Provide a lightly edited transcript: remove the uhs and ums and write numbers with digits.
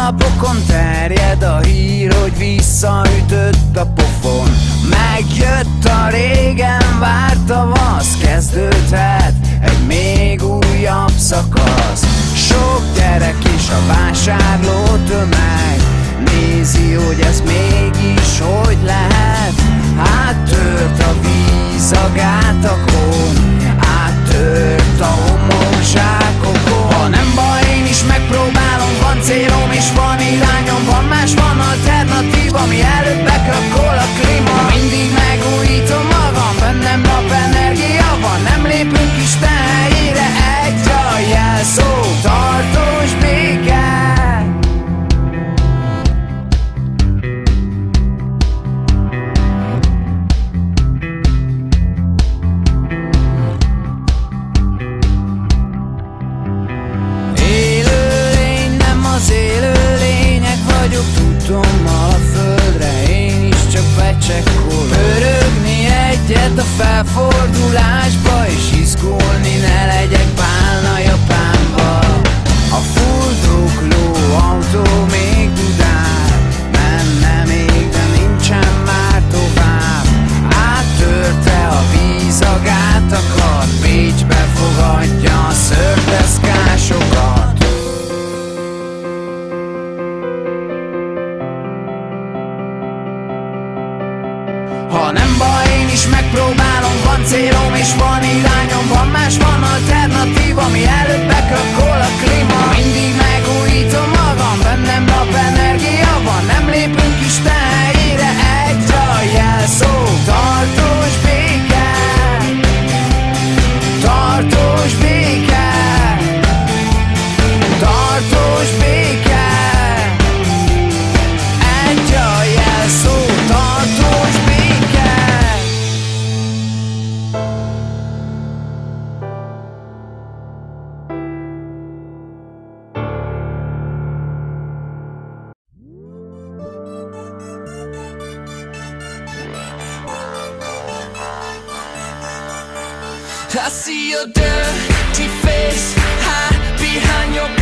napokon terjed a hír, hogy visszaütött a pofon. Megjött a régen várt tavasz, kezdődhet egy még újabb szakasz. Sok gyerek és a vásárló tömeg nézi, hogy ez mégis hogy lehet. Áttört a víz a gátakon, áttört a homlokzsákokon. Ha nem baj, én is megpróbálom, van célom és van irányom, van más, van alternatíva, ami előbb bekökkol a klíma. Mindig megújítom magam, bennem napenergia van, nem lépünk Isten helyére, egy a jelszó, tartós béke. Az élő lények vagyok, tudtommal a földre, én is csak becsekkolok. Pörögni egyet a felfordulásba, és izgulni ne legyek Pálna Japánba. A fuldokló autó még dudál, menne még, de nincsen már tovább. Áttörte a víz a gátakat, Bécsbe fogadja a szördeszkásokat. Ha nem baj, én is megpróbálom, van célom és van irányom, van más, van alternatíva, ami előbb bekökkol a klíma. Mindig megújítom magam, bennem napenergia van, nem lépünk Isten helyére, egy a jelszó, tartós béke. Tartós béke. Tartós béke. Egy a jelszó, tartós béke. I see your dirty face, hide behind your